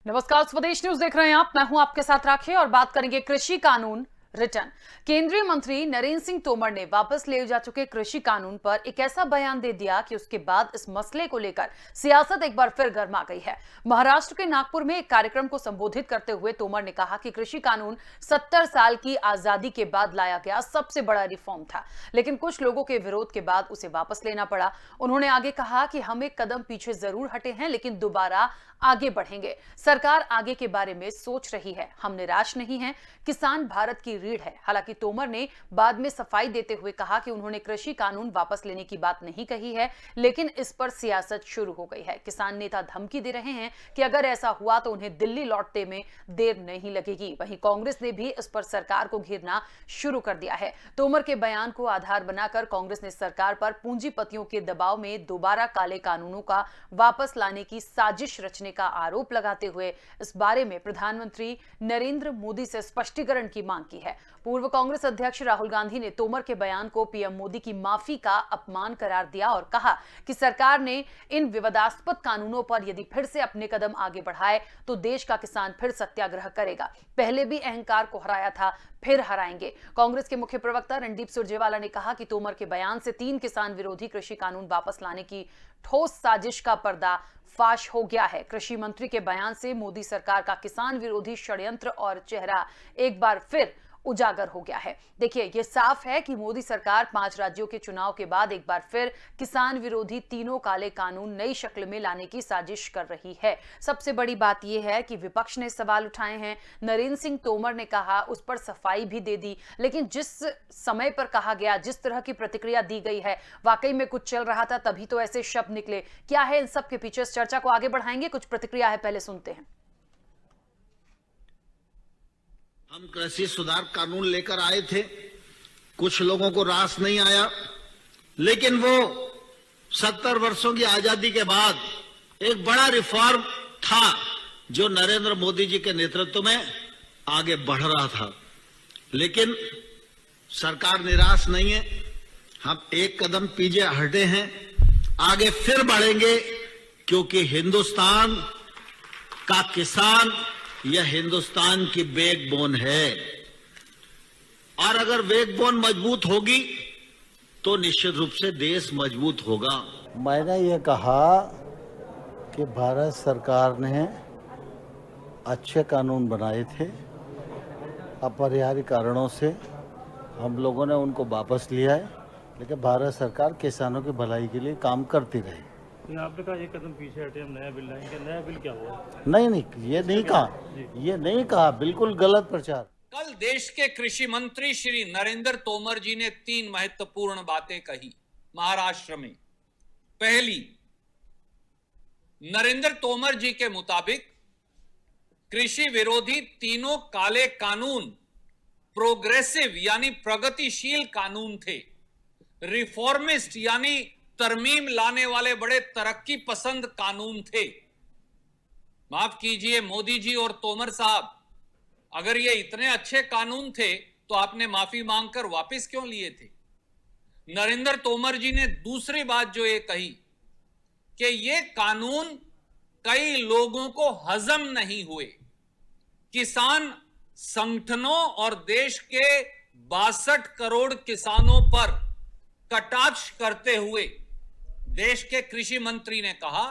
नमस्कार, स्वदेश न्यूज देख रहे हैं आप। मैं हूं आपके साथ राखी और बात करेंगे कृषि कानून रिटर्न। केंद्रीय मंत्री नरेंद्र सिंह तोमर ने वापस ले जा चुके कृषि कानून पर एक ऐसा बयान दे दिया कि उसके बाद इस मसले को लेकर सियासत एक बार फिर गर्मा गई है। महाराष्ट्र के नागपुर में एक कार्यक्रम को संबोधित करते हुए तोमर ने कहा कि कृषि कानून 70 साल की आजादी के बाद लाया गया सबसे बड़ा रिफॉर्म था, लेकिन कुछ लोगों के विरोध के बाद उसे वापस लेना पड़ा। उन्होंने आगे कहा कि हम एक कदम पीछे जरूर हटे हैं, लेकिन दोबारा आगे बढ़ेंगे। सरकार आगे के बारे में सोच रही है, हम निराश नहीं हैं। किसान भारत की रीढ़ है। हालांकि तोमर ने बाद में सफाई देते हुए कहा कि उन्होंने कृषि कानून वापस लेने की बात नहीं कही है, लेकिन इस पर सियासत शुरू हो गई है। किसान नेता धमकी दे रहे हैं कि अगर ऐसा हुआ तो उन्हें दिल्ली लौटने में देर नहीं लगेगी। वहीं कांग्रेस ने भी इस पर सरकार को घेरना शुरू कर दिया है। तोमर के बयान को आधार बनाकर कांग्रेस ने सरकार पर पूंजीपतियों के दबाव में दोबारा काले कानूनों का वापस लाने की साजिश रचने का आरोप लगाते हुए इस बारे में प्रधानमंत्री नरेंद्र मोदी से स्पष्टीकरण की मांग की है। पूर्व कांग्रेस अध्यक्ष राहुल गांधी ने तोमर के बयान को पीएम मोदी की माफी का अपमान करार दिया और कहा कि सरकार ने इन विवादास्पद कानूनों पर यदि फिर से अपने कदम आगे बढ़ाए तो देश का किसान फिर सत्याग्रह करेगा। पहले भी अहंकार को हराया था, फिर हराएंगे। कांग्रेस के मुख्य प्रवक्ता रणदीप सुरजेवाला ने कहा कि तोमर के बयान से 3 किसान विरोधी कृषि कानून वापस लाने की ठोस साजिश का पर्दा फाश हो गया है। कृषि मंत्री के बयान से मोदी सरकार का किसान विरोधी षड्यंत्र और चेहरा एक बार फिर उजागर हो गया है। देखिए, यह साफ है कि मोदी सरकार 5 राज्यों के चुनाव के बाद एक बार फिर किसान विरोधी तीनों काले कानून नई शक्ल में लाने की साजिश कर रही है। सबसे बड़ी बात यह है कि विपक्ष ने सवाल उठाए हैं। नरेंद्र सिंह तोमर ने कहा, उस पर सफाई भी दे दी, लेकिन जिस समय पर कहा गया, जिस तरह की प्रतिक्रिया दी गई है, वाकई में कुछ चल रहा था तभी तो ऐसे शब्द निकले। क्या है इन सब के पीछे? इस चर्चा को आगे बढ़ाएंगे। कुछ प्रतिक्रिया है, पहले सुनते हैं। हम कृषि सुधार कानून लेकर आए थे, कुछ लोगों को रास नहीं आया, लेकिन वो 70 वर्षों की आजादी के बाद एक बड़ा रिफॉर्म था जो नरेंद्र मोदी जी के नेतृत्व में आगे बढ़ रहा था। लेकिन सरकार निराश नहीं है, हम एक कदम पीछे हटे हैं, आगे फिर बढ़ेंगे, क्योंकि हिंदुस्तान का किसान यह हिंदुस्तान की बैकबोन है और अगर बैकबोन मजबूत होगी तो निश्चित रूप से देश मजबूत होगा। मैंने ये कहा कि भारत सरकार ने अच्छे कानून बनाए थे, अपरिहार्य कारणों से हम लोगों ने उनको वापस लिया है, लेकिन भारत सरकार किसानों की भलाई के लिए काम करती रही। आपने कहा एक कदम पीछे हटे, हम नया बिल लाएंगे। नया बिल क्या हुआ? नहीं, ये नहीं कहा, बिल्कुल गलत प्रचार। कल देश के कृषि मंत्री श्री नरेंद्र तोमर जी ने 3 महत्वपूर्ण बातें कही महाराष्ट्र में। पहली, नरेंद्र तोमर जी के मुताबिक कृषि विरोधी तीनों काले कानून प्रोग्रेसिव यानी प्रगतिशील कानून थे, रिफॉर्मिस्ट यानी तरमीम लाने वाले बड़े तरक्की पसंद कानून थे। माफ कीजिए मोदी जी और तोमर साहब, अगर ये इतने अच्छे कानून थे तो आपने माफी मांगकर वापस क्यों लिए थे? नरेंद्र तोमर जी ने दूसरी बात जो ये कही कि ये कानून कई लोगों को हजम नहीं हुए। किसान संगठनों और देश के 62 करोड़ किसानों पर कटाक्ष करते हुए देश के कृषि मंत्री ने कहा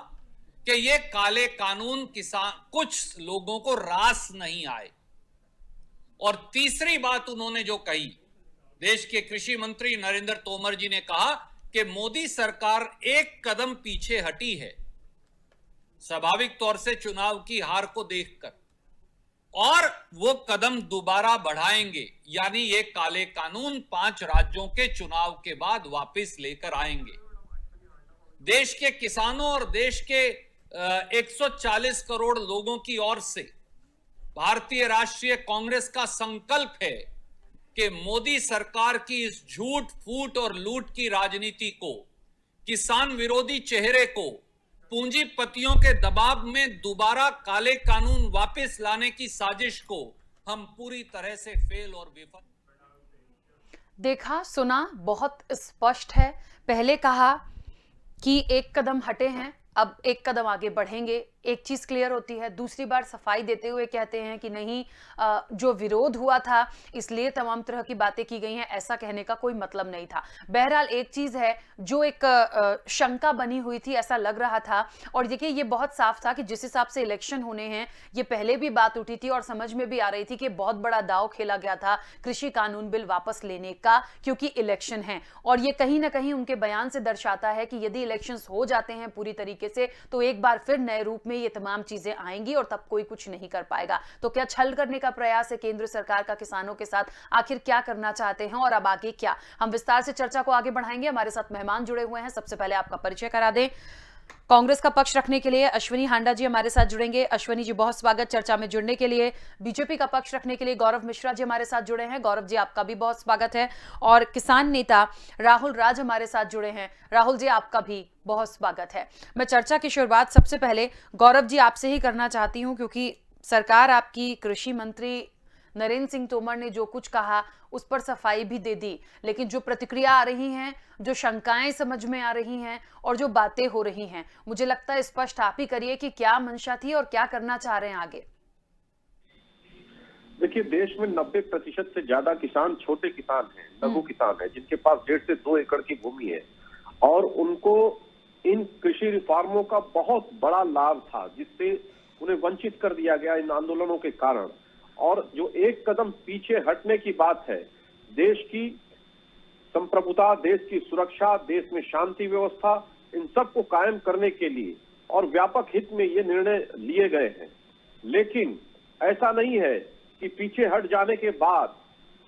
कि ये काले कानून किसान कुछ लोगों को रास नहीं आए। और तीसरी बात उन्होंने जो कही, देश के कृषि मंत्री नरेंद्र तोमर जी ने कहा कि मोदी सरकार एक कदम पीछे हटी है, स्वाभाविक तौर से चुनाव की हार को देखकर, और वो कदम दोबारा बढ़ाएंगे, यानी ये काले कानून 5 राज्यों के चुनाव के बाद वापस लेकर आएंगे। देश के किसानों और देश के 140 करोड़ लोगों की ओर से भारतीय राष्ट्रीय कांग्रेस का संकल्प है कि मोदी सरकार की इस झूठ फूट और लूट की राजनीति को, किसान विरोधी चेहरे को, पूंजीपतियों के दबाव में दोबारा काले कानून वापस लाने की साजिश को हम पूरी तरह से फेल और विफल। देखा, सुना, बहुत स्पष्ट है। पहले कहा कि एक कदम हटे हैं, अब एक कदम आगे बढ़ेंगे। एक चीज क्लियर होती है, दूसरी बार सफाई देते हुए कहते हैं कि नहीं, जो विरोध हुआ था इसलिए तमाम तरह की बातें की गई हैं, ऐसा कहने का कोई मतलब नहीं था। बहरहाल एक चीज है जो एक शंका बनी हुई थी, ऐसा लग रहा था, और देखिए ये बहुत साफ था कि जिस हिसाब से इलेक्शन होने हैं, ये पहले भी बात उठी थी और समझ में भी आ रही थी कि बहुत बड़ा दांव खेला गया था कृषि कानून बिल वापस लेने का, क्योंकि इलेक्शन है। और ये कहीं ना कहीं उनके बयान से दर्शाता है कि यदि इलेक्शंस हो जाते हैं पूरी तरीके से तो एक बार फिर नए रूप में ये तमाम चीजें आएंगी और तब कोई कुछ नहीं कर पाएगा। तो क्या छल करने का प्रयास है केंद्र सरकार का किसानों के साथ? आखिर क्या करना चाहते हैं और अब आगे क्या? हम विस्तार से चर्चा को आगे बढ़ाएंगे। हमारे साथ मेहमान जुड़े हुए हैं, सबसे पहले आपका परिचय करा दें। कांग्रेस का पक्ष रखने के लिए अश्विनी हांडा जी हमारे साथ जुड़ेंगे। अश्विनी जी बहुत स्वागत चर्चा में जुड़ने के लिए। बीजेपी का पक्ष रखने के लिए गौरव मिश्रा जी हमारे साथ जुड़े हैं। गौरव जी आपका भी बहुत स्वागत है। और किसान नेता राहुल राज हमारे साथ जुड़े हैं। राहुल जी आपका भी बहुत स्वागत है। मैं चर्चा की शुरुआत सबसे पहले गौरव जी आपसे ही करना चाहती हूं, क्योंकि सरकार आपकी, कृषि मंत्री नरेंद्र सिंह तोमर ने जो कुछ कहा उस पर सफाई भी दे दी, लेकिन जो प्रतिक्रिया आ रही हैं, जो शंकाएं समझ में आ रही हैं और जो बातें हो रही हैं, मुझे लगता है स्पष्ट आप ही करिए कि क्या मंशा थी और क्या करना चाह रहे हैं आगे। देखिए, देश में 90% से ज्यादा किसान छोटे किसान हैं, लघु किसान हैं, जिनके पास 1.5 से 2 एकड़ की भूमि है, और उनको इन कृषि रिफॉर्मों का बहुत बड़ा लाभ था, जिससे उन्हें वंचित कर दिया गया इन आंदोलनों के कारण। और जो एक कदम पीछे हटने की बात है, देश की संप्रभुता, देश की सुरक्षा, देश में शांति व्यवस्था, इन सब को कायम करने के लिए और व्यापक हित में ये निर्णय लिए गए हैं। लेकिन ऐसा नहीं है कि पीछे हट जाने के बाद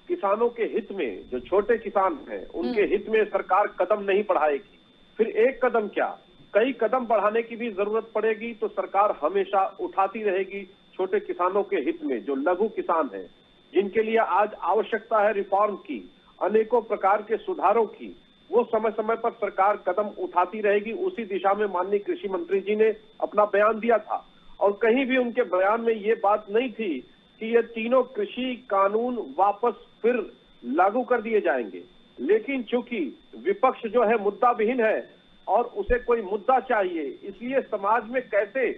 किसानों के हित में, जो छोटे किसान हैं, उनके हित में सरकार कदम नहीं बढ़ाएगी। फिर एक कदम क्या, कई कदम बढ़ाने की भी जरूरत पड़ेगी, तो सरकार हमेशा उठाती रहेगी छोटे किसानों के हित में। जो लघु किसान हैं, जिनके लिए आज आवश्यकता है रिफॉर्म की, अनेकों प्रकार के सुधारों की, वो समय समय पर सरकार कदम उठाती रहेगी। उसी दिशा में माननीय कृषि मंत्री जी ने अपना बयान दिया था, और कहीं भी उनके बयान में ये बात नहीं थी कि ये तीनों कृषि कानून वापस फिर लागू कर दिए जाएंगे। लेकिन चूंकि विपक्ष जो है मुद्दा विहीन है और उसे कोई मुद्दा चाहिए, इसलिए समाज में कैसे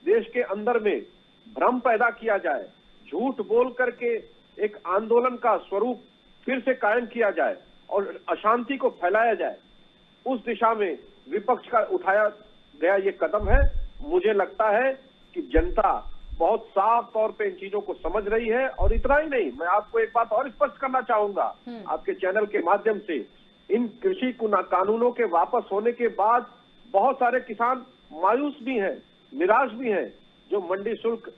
देश के अंदर में भ्रम पैदा किया जाए, झूठ बोल करके एक आंदोलन का स्वरूप फिर से कायम किया जाए और अशांति को फैलाया जाए, उस दिशा में विपक्ष का उठाया गया ये कदम है। मुझे लगता है कि जनता बहुत साफ तौर पे इन चीजों को समझ रही है। और इतना ही नहीं, मैं आपको एक बात और स्पष्ट करना चाहूंगा आपके चैनल के माध्यम से, इन कृषि कानूनों के वापस होने के बाद बहुत सारे किसान मायूस भी हैं, निराश भी हैं। जो मंडी शुल्क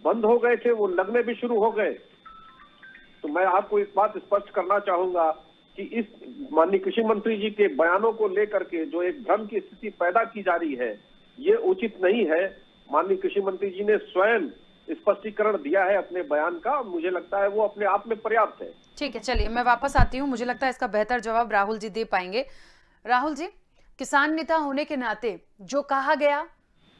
बंद हो गए थे वो लगने भी शुरू हो गए। तो मैं आपको एक बात स्पष्ट करना चाहूंगा कि इस माननीय कृषि मंत्री जी के बयानों को लेकर के जो एक भ्रम की स्थिति पैदा की जा रही है, ये उचित नहीं है। माननीय कृषि मंत्री जी ने स्वयं स्पष्टीकरण दिया है अपने बयान का, मुझे लगता है वो अपने आप में पर्याप्त है। ठीक है, चलिए मैं वापस आती हूँ। मुझे लगता है इसका बेहतर जवाब राहुल जी दे पाएंगे। राहुल जी, किसान नेता होने के नाते जो कहा गया,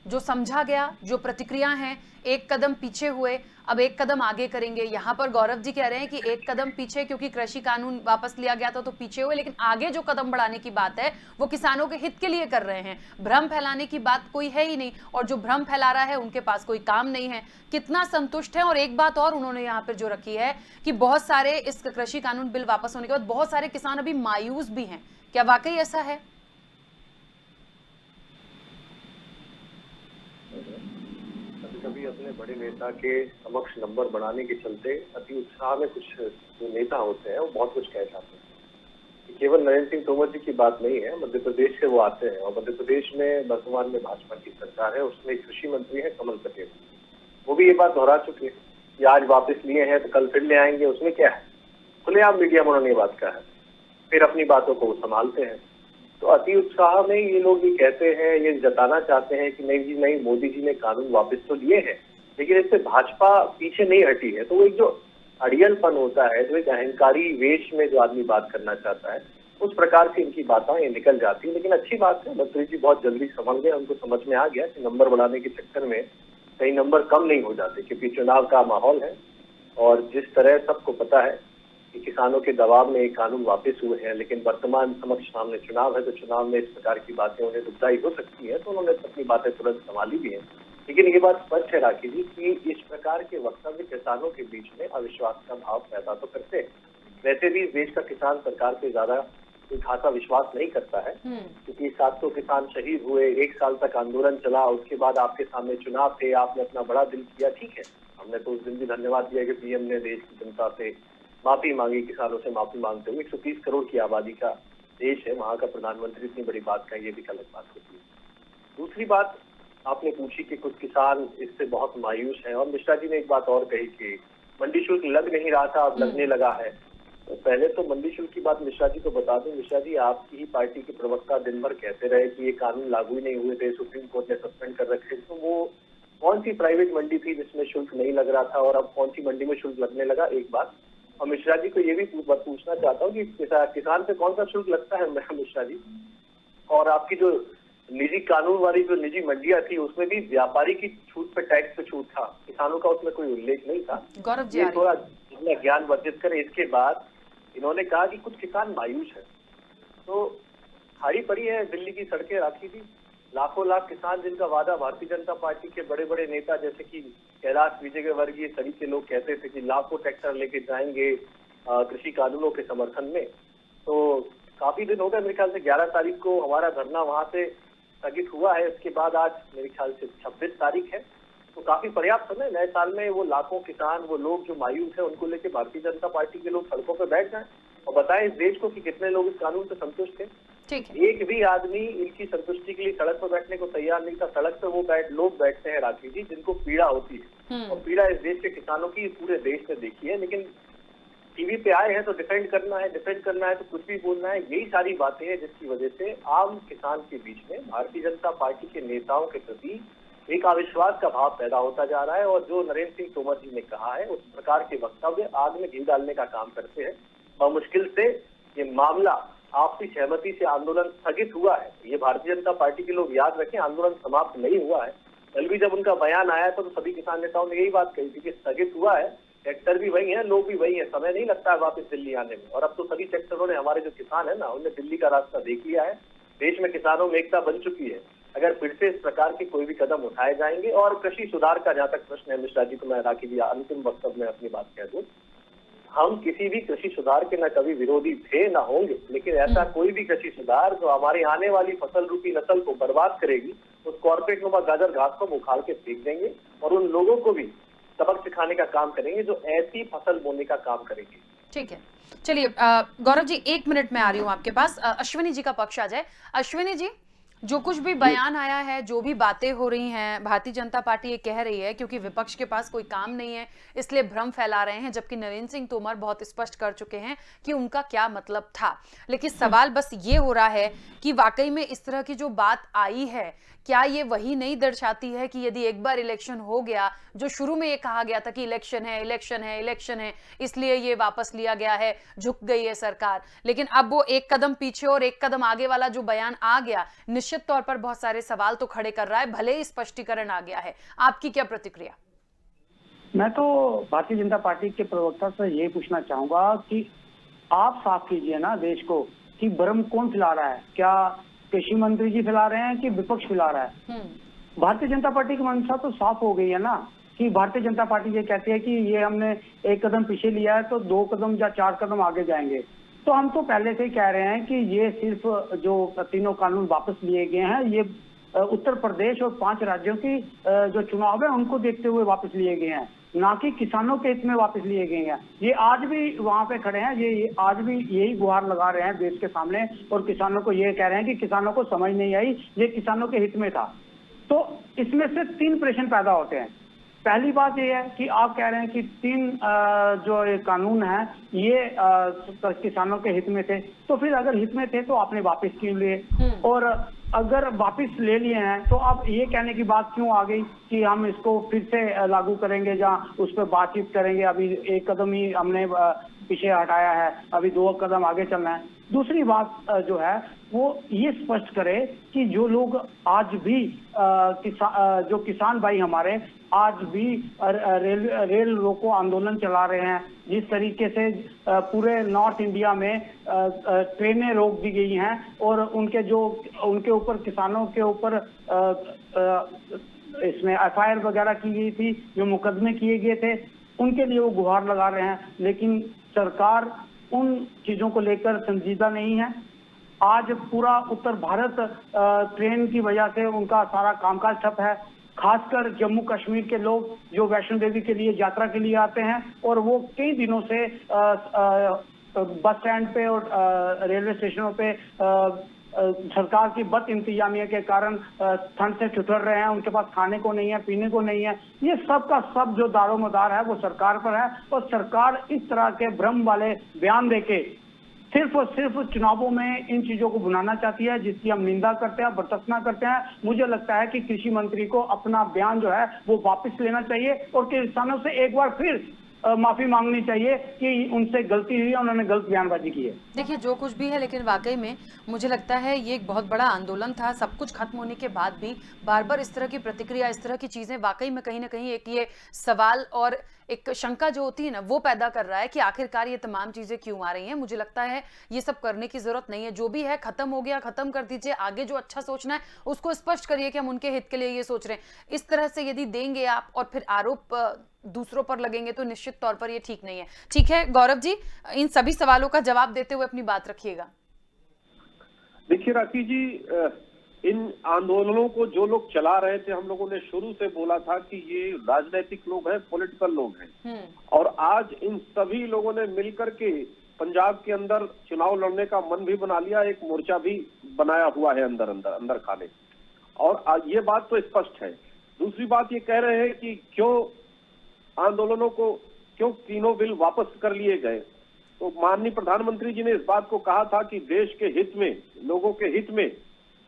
जो समझा गया, जो प्रतिक्रिया हैं, एक कदम पीछे हुए, अब एक कदम आगे करेंगे। यहाँ पर गौरव जी कह रहे हैं कि एक कदम पीछे क्योंकि कृषि कानून वापस लिया गया था तो पीछे हुए, लेकिन आगे जो कदम बढ़ाने की बात है वो किसानों के हित के लिए कर रहे हैं। भ्रम फैलाने की बात कोई है ही नहीं, और जो भ्रम फैला रहा है उनके पास कोई काम नहीं है। कितना संतुष्ट है? और एक बात और उन्होंने यहाँ पर जो रखी है कि बहुत सारे इस कृषि कानून बिल वापस होने के बाद बहुत सारे किसान अभी मायूस भी हैं। क्या वाकई ऐसा है? कभी अपने बड़े नेता के समक्ष नंबर बढ़ाने के चलते अति उत्साह में कुछ जो नेता होते हैं वो बहुत कुछ कह जाते हैं। केवल नरेंद्र सिंह तोमर जी की बात नहीं है, मध्य प्रदेश से वो आते हैं और मध्य प्रदेश में वर्तमान में भाजपा की सरकार है, उसमें कृषि मंत्री है कमल पटेल। वो भी ये बात दोहरा चुके हैं कि आज वापस लिए हैं तो कल फिर ले आएंगे, उसमें क्या है। खुलेआम मीडिया में उन्होंने ये बात कहा है, फिर अपनी बातों को वो संभालते हैं। तो अति उत्साह में ये लोग ये कहते हैं, ये जताना चाहते हैं कि नहीं जी नहीं, मोदी जी ने कानून वापस तो लिए हैं, लेकिन इससे भाजपा पीछे नहीं हटी है। तो वो एक जो अड़ियलपन होता है, जो एक अहंकारी वेश में जो आदमी बात करना चाहता है, उस प्रकार से इनकी बातें ये निकल जाती है। लेकिन अच्छी बात है, मंत्री जी बहुत जल्दी समझ गए, उनको समझ में आ गया कि नंबर बढ़ाने के चक्कर में कई नंबर कम नहीं हो जाते, क्योंकि चुनाव का माहौल है। और जिस तरह सबको पता है कि किसानों के दबाव में एक कानून वापस हुए हैं, लेकिन वर्तमान समक्ष सामने चुनाव है, तो चुनाव में इस प्रकार की बातें उन्हें दुखदायी हो सकती है, तो उन्होंने अपनी बातें तुरंत संभाली भी हैं। लेकिन ये बात स्पष्ट है राखी जी कि इस प्रकार के वक्तव्य किसानों के बीच में अविश्वास का भाव पैदा तो करते हैं। वैसे भी इस देश का किसान सरकार पे ज्यादा कोई खासा विश्वास नहीं करता है, क्योंकि 700 किसान शहीद हुए, 1 साल तक आंदोलन चला, उसके बाद आपके सामने चुनाव थे, आपने अपना बड़ा दिल किया, ठीक है, हमने तो उस दिन भी धन्यवाद दिया कि पीएम ने देश की जनता से माफी मांगी, किसानों से माफी मांगते हुए। 130 करोड़ की आबादी का देश है, वहां का प्रधानमंत्री इतनी बड़ी बात का, ये भी गलत बात होती है। दूसरी बात आपने पूछी कि कुछ किसान इससे बहुत मायूस हैं, और मिश्रा जी ने एक बात और कही कि मंडी शुल्क लग नहीं रहा था, अब लगने लगा है। तो पहले तो मंडी शुल्क की बात मिश्रा जी को बता दूं, मिश्रा जी आपकी ही पार्टी के प्रवक्ता दिन भर कहते रहे कि ये कानून लागू ही नहीं हुए थे, सुप्रीम कोर्ट ने सस्पेंड कर रखे। तो वो कौन सी प्राइवेट मंडी थी जिसमें शुल्क नहीं लग रहा था, और अब कौन सी मंडी में शुल्क लगने लगा, एक बात। और मिश्रा जी को ये भी पूछना चाहता हूँ कि किसान पे कौन सा शुल्क लगता है मिश्रा जी, और आपकी जो निजी कानून वाली जो निजी मंडियां थी उसमें भी व्यापारी की छूट पे टैक्स पे छूट था, किसानों का उसमें कोई उल्लेख नहीं था। गौरव जी ये थोड़ा ज्ञान वर्धित करें। इसके बाद इन्होंने कहा कि कुछ किसान मायूस है, तो हरी पड़ी है दिल्ली की सड़कें राखी थी, लाखों लाख किसान जिनका वादा भारतीय जनता पार्टी के बड़े बड़े नेता जैसे कि कैलाश विजयवर्गीय सभी के लोग कहते थे कि लाखों ट्रैक्टर लेके जाएंगे कृषि कानूनों के समर्थन में। तो काफी दिन हो गए, मेरे ख्याल से 11 तारीख को हमारा धरना वहां से स्थगित हुआ है, इसके बाद आज मेरे ख्याल से 26 तारीख है, तो काफी पर्याप्त समय। नए साल में वो लाखों किसान, वो लोग जो मायूस है, उनको लेके भारतीय जनता पार्टी के लोग सड़कों पर बैठ जाएं और बताएं इस देश को कि कितने लोग इस कानून से संतुष्ट थे। ठीक है। एक भी आदमी इनकी संतुष्टि के लिए सड़क पर बैठने को तैयार नहीं था। सड़क पर वो लोग बैठते हैं राखी जी जिनको पीड़ा होती है, और पीड़ा इस देश के किसानों की पूरे देश में देखी है। लेकिन टीवी पे आए हैं तो डिफेंड करना है तो कुछ भी बोलना है, यही सारी बातें हैं जिसकी वजह से आम किसान के बीच में भारतीय जनता पार्टी के नेताओं के प्रति एक अविश्वास का भाव पैदा होता जा रहा है। और जो नरेंद्र सिंह तोमर जी ने कहा है उस प्रकार के वक्तव्य आग में घी डालने का काम करते हैं। और मुश्किल से ये मामला आपसी सहमति से आंदोलन स्थगित हुआ है, ये भारतीय जनता पार्टी के लोग याद रखें, आंदोलन समाप्त नहीं हुआ है। कल भी जब उनका बयान आया था तो सभी किसान नेताओं ने यही बात कही थी कि स्थगित हुआ है, सेक्टर भी वही है, लोग भी वही है, समय नहीं लगता है वापस दिल्ली आने में। और अब तो सभी सेक्टरों ने, हमारे जो किसान है ना, उन्हें दिल्ली का रास्ता देख लिया है, देश में किसानों में एकता बन चुकी है। अगर फिर से इस प्रकार के कोई भी कदम उठाए जाएंगे, और कृषि सुधार का जहाँ तक प्रश्न है मिश्रा जी को मैं राखी जी अंतिम वक्तव्य में अपनी बात कह दूं, हम किसी भी कृषि सुधार के न कभी विरोधी थे न होंगे, लेकिन ऐसा कोई भी कृषि सुधार जो हमारी आने वाली फसल रूपी नस्ल को बर्बाद करेगी, उस कॉर्पोरेट नुमा गाजर घास को उखाड़ के फेंक देंगे, और उन लोगों को भी सबक सिखाने का काम करेंगे जो ऐसी फसल बोने का काम करेंगे। ठीक है, चलिए गौरव जी 1 मिनट में आ रही हूँ आपके पास। अश्विनी जी का पक्ष आ जाए। अश्विनी जी, जो कुछ भी बयान आया है, जो भी बातें हो रही हैं, भारतीय जनता पार्टी ये कह रही है क्योंकि विपक्ष के पास कोई काम नहीं है इसलिए भ्रम फैला रहे हैं, जबकि नरेंद्र सिंह तोमर बहुत स्पष्ट कर चुके हैं कि उनका क्या मतलब था। लेकिन सवाल बस ये हो रहा है कि वाकई में इस तरह की जो बात आई है, क्या ये वही नहीं दर्शाती है कि यदि एक बार इलेक्शन हो गया, जो शुरू में ये कहा गया था कि इलेक्शन है इसलिए ये वापस लिया गया है, झुक गई है सरकार, लेकिन अब वो एक कदम पीछे और एक कदम आगे वाला जो बयान आ गया, निश्चित तौर पर बहुत सारे सवाल तो खड़े कर रहा है, भले ही स्पष्टीकरण आ गया है। आपकी क्या प्रतिक्रिया? मैं तो भारतीय जनता पार्टी के प्रवक्ता से ये पूछना चाहूंगा कि आप साफ कीजिए ना देश को कि भ्रम कौन फैला रहा है, क्या कृषि मंत्री जी फैला रहे हैं कि विपक्ष फैला रहा है? भारतीय जनता पार्टी की मंशा तो साफ हो गई है ना, कि भारतीय जनता पार्टी ये कहती है कि ये हमने एक कदम पीछे लिया है तो 2 कदम या 4 कदम आगे जाएंगे। तो हम तो पहले से ही कह रहे हैं कि ये सिर्फ जो तीनों कानून वापस लिए गए हैं, ये उत्तर प्रदेश और 5 राज्यों की जो चुनाव है उनको देखते हुए वापस लिए गए हैं, ना कि किसानों के हित में वापस लिए गए हैं। ये आज भी वहां पे खड़े हैं, ये आज भी यही गुहार लगा रहे हैं देश के सामने, और किसानों को ये कह रहे हैं कि किसानों को समझ नहीं आई, ये किसानों के हित में था। तो इसमें से 3 प्रश्न पैदा होते हैं। पहली बात ये है कि आप कह रहे हैं कि 3 जो ये कानून है ये किसानों के हित में थे, तो फिर अगर हित में थे तो आपने वापस क्यों लिए, और अगर वापस ले लिए हैं तो अब ये कहने की बात क्यों आ गई कि हम इसको फिर से लागू करेंगे या उस पर बातचीत करेंगे? अभी 1 कदम ही हमने पीछे हटाया है, अभी 2 कदम आगे चलना है। दूसरी बात जो है वो ये स्पष्ट करे कि जो लोग आज भी जो किसान भाई हमारे आज भी रेल रोको आंदोलन चला रहे हैं, जिस तरीके से पूरे नॉर्थ इंडिया में ट्रेनें रोक दी गई हैं और उनके ऊपर किसानों के ऊपर इसमें FIR वगैरह की गई थी, जो मुकदमे किए गए थे, उनके लिए वो गुहार लगा रहे हैं। लेकिन सरकार उन चीजों को लेकर संजीदा नहीं है। आज पूरा उत्तर भारत ट्रेन की वजह से उनका सारा कामकाज ठप है। खासकर जम्मू कश्मीर के लोग जो वैष्णो देवी के लिए यात्रा के लिए आते हैं, और वो कई दिनों से बस स्टैंड पे और रेलवे स्टेशनों पे सरकार की बद इंतजामिया के कारण ठंड से ठिठुर रहे हैं। उनके पास खाने को नहीं है, पीने को नहीं है। ये सब का सब जो दारोमदार है वो सरकार पर है, और सरकार इस तरह के भ्रम वाले बयान देके सिर्फ और सिर्फ चुनावों में इन चीजों को भुनाना चाहती है, जिसकी हम निंदा करते हैं, बर्दाश्त करते हैं। मुझे लगता है कि कृषि मंत्री को अपना बयान जो है वो वापस लेना चाहिए, और किसानों से एक बार फिर माफी मांगनी चाहिए कि उनसे गलती हुई है, उन्होंने गलत बयानबाजी की है। देखिए, जो कुछ भी है, लेकिन वाकई में मुझे लगता है ये एक बहुत बड़ा आंदोलन था। सब कुछ खत्म होने के बाद भी बार बार इस तरह की प्रतिक्रिया, इस तरह की चीजें वाकई में कहीं ना कहीं एक ये सवाल और एक शंका जो होती है ना, वो पैदा कर रहा है कि आखिरकार ये तमाम चीजें क्यों आ रही हैं। मुझे लगता है ये सब करने की जरूरत नहीं है। जो भी है खत्म हो गया, खत्म कर दीजिए। आगे जो अच्छा सोचना है उसको स्पष्ट करिए कि हम उनके हित के लिए ये सोच रहे हैं। इस तरह से यदि देंगे आप और फिर आरोप दूसरों पर लगेंगे तो निश्चित तौर पर ये ठीक नहीं है। ठीक है गौरव जी, इन सभी सवालों का जवाब देते हुए अपनी बात रखिएगा। देखिए राखी जी, इन आंदोलनों को जो लोग चला रहे थे, हम लोगों ने शुरू से बोला था कि ये राजनीतिक लोग हैं, पॉलिटिकल लोग हैं, और आज इन सभी लोगों ने मिलकर के पंजाब के अंदर चुनाव लड़ने का मन भी बना लिया, एक मोर्चा भी बनाया हुआ है अंदर खाने। और ये बात तो स्पष्ट है। दूसरी बात ये कह रहे हैं कि क्यों आंदोलनों को, क्यों तीनों बिल वापस कर लिए गए। तो माननीय प्रधानमंत्री जी ने इस बात को कहा था कि देश के हित में, लोगों के हित में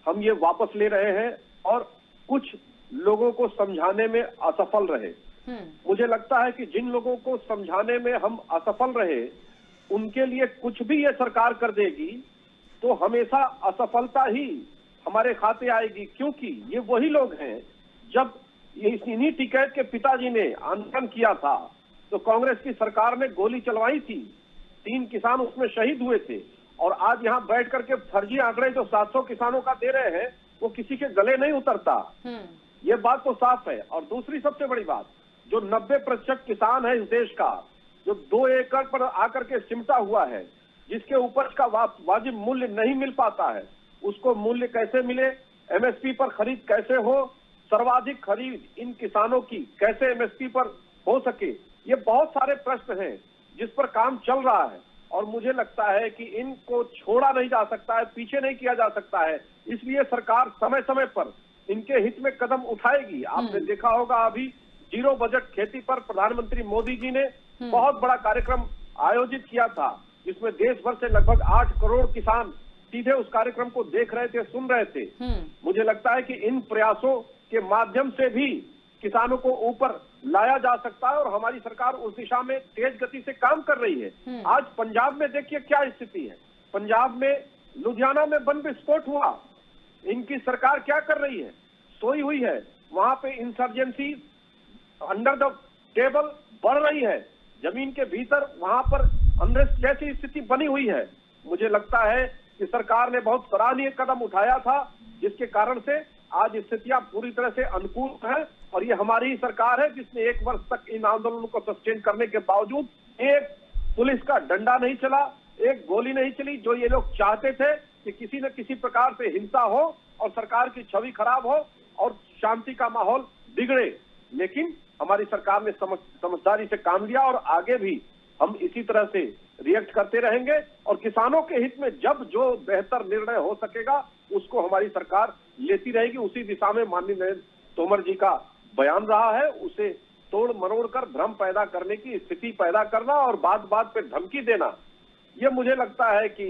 हम ये वापस ले रहे हैं, और कुछ लोगों को समझाने में असफल रहे। मुझे लगता है कि जिन लोगों को समझाने में हम असफल रहे, उनके लिए कुछ भी ये सरकार कर देगी तो हमेशा असफलता ही हमारे खाते आएगी। क्योंकि ये वही लोग हैं, जब इन्हीं टिकैत के पिताजी ने आंदोलन किया था तो कांग्रेस की सरकार ने गोली चलवाई थी, 3 किसान उसमें शहीद हुए थे। और आज यहाँ बैठ करके फर्जी आंकड़े जो 700 किसानों का दे रहे हैं, वो किसी के गले नहीं उतरता। ये बात तो साफ है। और दूसरी सबसे बड़ी बात, जो 90% किसान है इस देश का, जो 2 एकड़ पर आकर के सिमटा हुआ है, जिसके उपज का वाजिब मूल्य नहीं मिल पाता है, उसको मूल्य कैसे मिले, MSP पर खरीद कैसे हो, सर्वाधिक खरीद इन किसानों की कैसे MSP पर हो सके, ये बहुत सारे प्रश्न हैं जिस पर काम चल रहा है। और मुझे लगता है कि इनको छोड़ा नहीं जा सकता है, पीछे नहीं किया जा सकता है। इसलिए सरकार समय समय पर इनके हित में कदम उठाएगी। आपने देखा होगा अभी जीरो बजट खेती पर प्रधानमंत्री मोदी जी ने बहुत बड़ा कार्यक्रम आयोजित किया था, जिसमें देश भर से लगभग 8 करोड़ किसान सीधे उस कार्यक्रम को देख रहे थे, सुन रहे थे। मुझे लगता है कि इन प्रयासों के माध्यम से भी किसानों को ऊपर लाया जा सकता है, और हमारी सरकार उस दिशा में तेज गति से काम कर रही है। आज पंजाब में देखिए क्या स्थिति है। पंजाब में लुधियाना में बम विस्फोट हुआ, इनकी सरकार क्या कर रही है, सोई हुई है। वहां पे इंसर्जेंसी अंडर द टेबल बढ़ रही है, जमीन के भीतर वहां पर अनरेस्ट जैसी स्थिति बनी हुई है। मुझे लगता है कि सरकार ने बहुत सराहनीय कदम उठाया था, जिसके कारण से आज स्थितियां पूरी तरह से अनुकूल है। और ये हमारी ही सरकार है जिसने 1 वर्ष तक इन आंदोलनों को सस्टेन करने के बावजूद एक पुलिस का डंडा नहीं चला, एक गोली नहीं चली। जो ये लोग चाहते थे कि किसी न किसी प्रकार से हिंसा हो और सरकार की छवि खराब हो और शांति का माहौल बिगड़े, लेकिन हमारी सरकार ने समझदारी से काम लिया, और आगे भी हम इसी तरह से रिएक्ट करते रहेंगे। और किसानों के हित में जब जो बेहतर निर्णय हो सकेगा उसको हमारी सरकार लेती रहेगी। उसी दिशा में माननीय नरेंद्र तोमर जी का बयान रहा है, उसे तोड़ मरोड़ कर भ्रम पैदा करने की स्थिति पैदा करना और बात बात पे धमकी देना, ये मुझे लगता है कि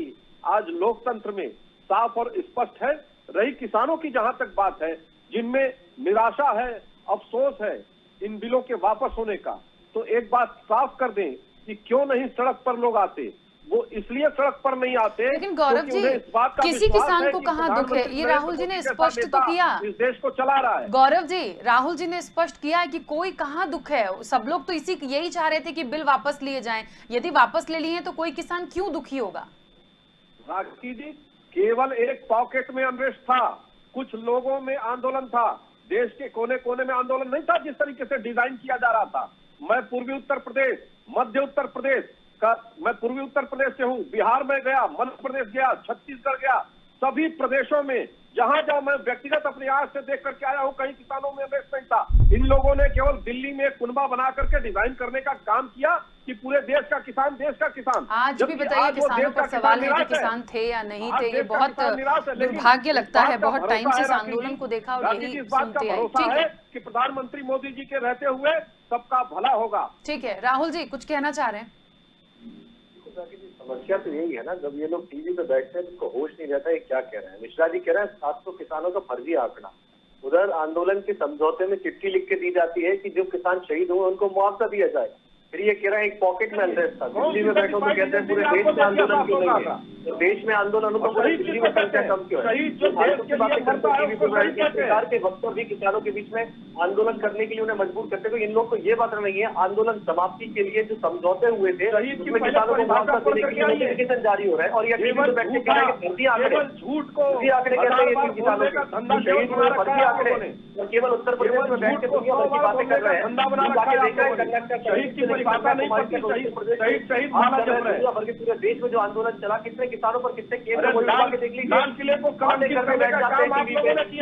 आज लोकतंत्र में साफ और स्पष्ट है। रही किसानों की जहां तक बात है, जिनमें निराशा है, अफसोस है इन बिलों के वापस होने का, तो एक बात साफ कर दें कि क्यों नहीं सड़क पर लोग आते। वो इसलिए सड़क पर नहीं आते, लेकिन गौरव जी, किसी किसान को कहाँ दुख है, ये राहुल जी ने स्पष्ट तो किया, इस देश को चला रहा है। गौरव जी, राहुल जी ने स्पष्ट किया है कि कोई कहाँ दुख है। सब लोग तो यही चाह रहे थे कि बिल वापस लिए जाएं। यदि वापस ले लिए तो कोई किसान क्यों दुखी होगा? राखी जी, केवल एक पॉकेट में अनरेस्ट था, कुछ लोगों में आंदोलन था। देश के कोने कोने में आंदोलन नहीं था जिस तरीके से डिजाइन किया जा रहा था। मैं पूर्वी उत्तर प्रदेश, मध्य उत्तर प्रदेश का, मैं पूर्वी उत्तर प्रदेश से हूँ, बिहार में गया, मध्य प्रदेश गया, छत्तीसगढ़ गया, सभी प्रदेशों में जहां जहां मैं व्यक्तिगत अपनी आंख से देख करके आया हूं, कहीं किसानों में इंटरेस्ट नहीं था। इन लोगों ने केवल दिल्ली में कुनबा बना करके डिजाइन करने का काम किया कि पूरे देश का किसान, देश का किसान। आज भी बताइए, किसानों पर सवाल है कि किसान थे या नहीं थे। ये बहुत दुर्भाग्य लगता है, बहुत टाइम से इस आंदोलन को देखा और यही सुनते आए। ठीक है कि प्रधानमंत्री मोदी जी के रहते हुए सबका भला होगा। ठीक है, राहुल जी कुछ कहना चाह रहे हैं? समस्या तो यही है ना, जब ये लोग टीवी पे बैठते हैं तो उनको होश नहीं रहता है क्या कह रहे हैं। मिश्रा जी कह रहे हैं 700 किसानों का फर्जी आंकड़ा, उधर आंदोलन के समझौते में चिट्ठी लिख के दी जाती है कि जो किसान शहीद हुए उनको मुआवजा दिया जाए। फिर ये कह रहे हैं एक पॉकेट में अनरेस्ट था, दिल्ली में बैठो तो कहते हैं पूरे देश में आंदोलन क्यों नहीं है, तो देश में आंदोलन तो पूरे दिल्ली में संख्या कम क्यों है। सरकार के वक्तव्य भी किसानों के बीच में आंदोलन करने के लिए उन्हें मजबूर करते हुए इन लोग को ये बात नहीं है आंदोलन समाप्ति के लिए जो समझौते हुए थे उसमें किसानों को मुआवजा देने के लिए नोटिफिकेशन जारी हो रहा है। और ये टीवी पे बैठ के कह रहे हैं फर्जी आंकड़े, फर्जी आंकड़े कहते हैं किसानों के शहीद हुए फर्जी आंकड़े, और केवल उत्तर प्रदेश में बैठ के दुनिया भर की बातें कर रहे हैं। पूरे देश में जो आंदोलन चला, कितने किसानों पर कितने केंद्र देख लीजिए,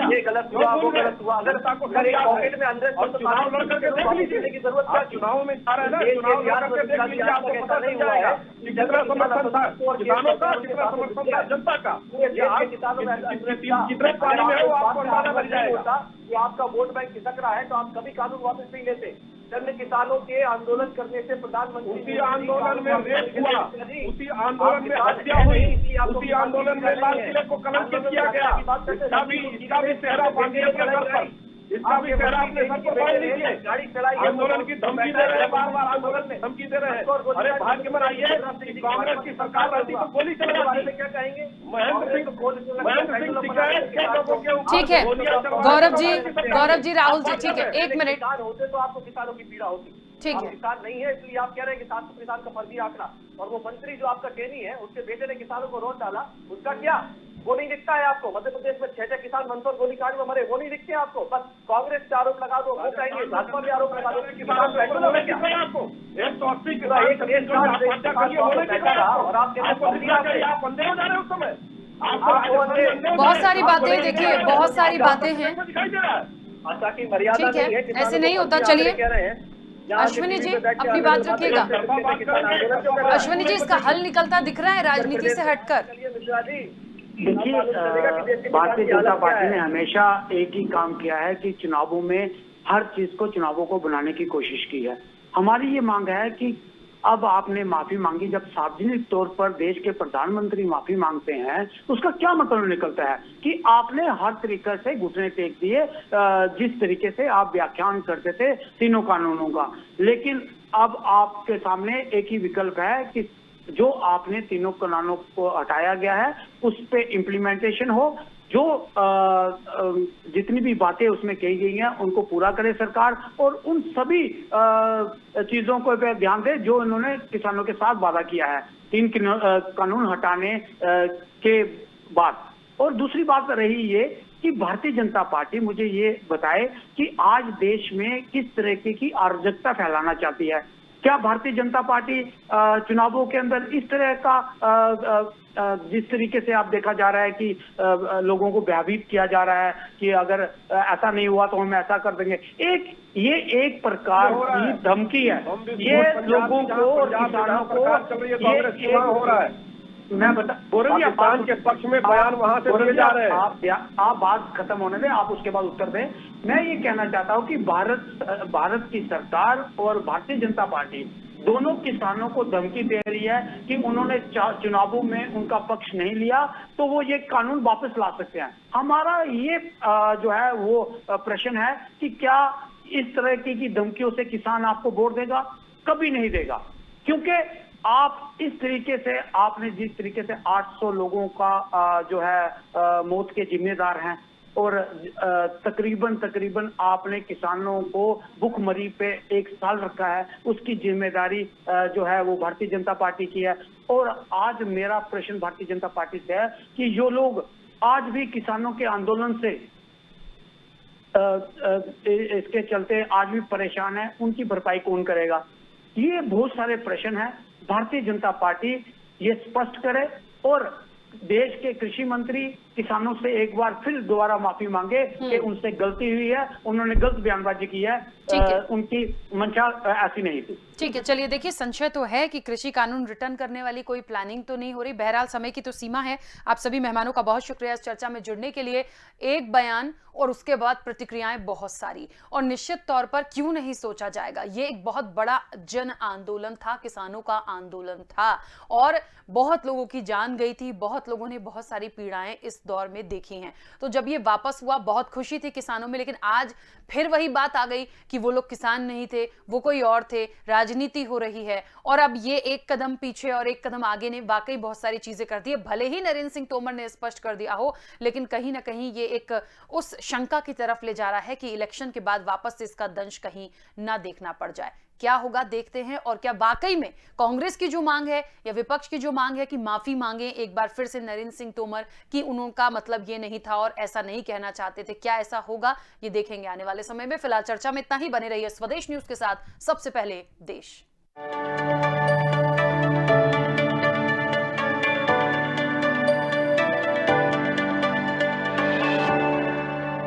ये गलत हुआ, वो गलत हुआ। अगर पॉकेट में अंदर देने की जरूरत क्या, चुनाव में ऐसा नहीं हुआ है। कितना समर्थन था किसानों का, कितना समर्थन था जनता का, कितने पानी में हो आपको अंदाजा लग जाएगा कि आपका वोट बैंक खिसक रहा है तो आप कभी कानून वापस नहीं लेते। जब किसानों के आंदोलन करने से प्रधानमंत्री उसी आंदोलन में रेप हुआ, उसी आंदोलन में हत्या हुई, उसी आंदोलन में लाल किले को कलंकित किया गया, इसका भी चेहरा बांधिए, इसका भी चेहरा अपने सर पर बांध लीजिए। गाड़ी चलाई, आंदोलन की धमकी दे रहे हैं, बार बार आंदोलन में धमकी दे रहे हैं। अरे भाग्य बनाइए कि कांग्रेस की सरकार रहती तो गोली चलाती। क्या कहेंगे महेंद्र सिंह टिकैत के लोगों के ऊपर। ठीक है गौरव जी, राहुल जी, ठीक है, एक मिनट। होते तो आपको किसानों की पीड़ा होती, ठीक है, किसान नहीं है इसलिए आप कह रहे हैं कि 700 किसान का फर्जी आंकड़ा। और वो मंत्री जो आपका टेनी है उसके बेटे ने किसानों को रोड डाला, उसका क्या, वो नहीं दिखता है आपको? मध्य प्रदेश में 6 किसान मंदसौर गोलीकांड में मरे, वो नहीं दिखते आपको? बस कांग्रेस पे आरोप लगा दो, वो कहेंगे भाजपा पे आरोप लगा दो। किसान आपको 180 बहुत सारी बातें, देखिए बहुत सारी बातें हैं। आशा की मर्यादा ठीक है, ऐसे नहीं होता। चलिए अश्विनी जी अपनी बात रखिएगा। अश्विनी जी, इसका हल निकलता दिख रहा है राजनीति से हटकर? देखिए, भारतीय जनता पार्टी ने हमेशा एक ही काम किया है कि चुनावों में हर चीज को, चुनावों को बनाने की कोशिश की है। हमारी ये मांग है कि अब आपने माफी मांगी, जब सार्वजनिक तौर पर देश के प्रधानमंत्री माफी मांगते हैं उसका क्या मतलब निकलता है कि आपने हर तरीके से घुटने टेक दिए, जिस तरीके से आप व्याख्यान करते थे तीनों कानूनों का। लेकिन अब आपके सामने एक ही विकल्प है कि जो आपने तीनों कानूनों को हटाया गया है उस पे इम्प्लीमेंटेशन हो, जो जितनी भी बातें उसमें कही गई हैं उनको पूरा करे सरकार, और उन सभी चीजों को पे ध्यान दे जो इन्होंने किसानों के साथ वादा किया है 3 कानून हटाने के बाद। और दूसरी बात रही ये कि भारतीय जनता पार्टी मुझे ये बताए कि आज देश में किस तरीके की अराजकता फैलाना चाहती है। क्या भारतीय जनता पार्टी चुनावों के अंदर इस तरह का जिस तरीके से आप देखा जा रहा है कि लोगों को भयभीत किया जा रहा है कि अगर ऐसा नहीं हुआ तो हम ऐसा कर देंगे, ये एक प्रकार की धमकी है। ये लोगों को और किसानों को हो रहा है। मैं बता पाकिस्तान के पक्ष में बयान वहां से दिए जा रहे हैं। आप बात खत्म होने दें, आप उसके बाद उत्तर दें। मैं ये कहना चाहता हूं कि भारत की सरकार और भारतीय जनता पार्टी दोनों किसानों को धमकी दे रही है कि उन्होंने चुनावों में उनका पक्ष नहीं लिया तो वो ये कानून वापस ला सकते हैं। हमारा ये जो है वो प्रश्न है कि क्या इस तरह की धमकियों से किसान आपको वोट देगा? कभी नहीं देगा, क्योंकि आप इस तरीके से, आपने जिस तरीके से 800 लोगों का जो है मौत के जिम्मेदार हैं और तकरीबन आपने किसानों को भुखमरी पे 1 साल रखा है, उसकी जिम्मेदारी जो है वो भारतीय जनता पार्टी की है। और आज मेरा प्रश्न भारतीय जनता पार्टी से है कि जो लोग आज भी किसानों के आंदोलन से इसके चलते आज भी परेशान है, उनकी भरपाई कौन करेगा? ये बहुत सारे प्रश्न हैं। भारतीय जनता पार्टी ये स्पष्ट करे और देश के कृषि मंत्री किसानों से एक बार फिर दोबारा माफी मांगे कि उनसे गलती हुई है, उन्होंने गलत बयानबाजी की है, उनकी मंशा ऐसी नहीं थी। ठीक है, चलिए देखिए, संशय तो है कि कृषि कानून रिटर्न करने वाली कोई प्लानिंग तो नहीं हो रही। बहरहाल समय की तो सीमा है। आप सभी मेहमानों का बहुत शुक्रिया इस चर्चा में जुड़ने के लिए। एक बयान और उसके बाद प्रतिक्रियाएं बहुत सारी, और निश्चित तौर पर क्यों नहीं सोचा जाएगा, ये एक बहुत बड़ा जन आंदोलन था, किसानों का आंदोलन था, और बहुत लोगों की जान गई थी, बहुत लोगों ने बहुत सारी पीड़ाएं इस दौर में देखी हैं। तो जब ये वापस हुआ बहुत खुशी थी किसानों में, लेकिन आज फिर वही बात आ गई कि वो लोग किसान नहीं थे, वो कोई और थे, राजनीति हो रही है। और अब ये एक कदम पीछे और एक कदम आगे ने वाकई बहुत सारी चीजें कर दी है। भले ही नरेंद्र सिंह तोमर ने स्पष्ट कर दिया हो, लेकिन कहीं ना कहीं ये एक उस शंका की तरफ ले जा रहा है कि इलेक्शन के बाद वापस से इसका दंश कहीं ना देखना पड़ जाए। क्या होगा देखते हैं। और क्या वाकई में कांग्रेस की जो मांग है या विपक्ष की जो मांग है कि माफी मांगे एक बार फिर से नरेंद्र सिंह तोमर, कि उनका मतलब ये नहीं था और ऐसा नहीं कहना चाहते थे, क्या ऐसा होगा ये देखेंगे आने वाले समय में। फिलहाल चर्चा में इतना ही। बने रहिए स्वदेश न्यूज के साथ। सबसे पहले देश।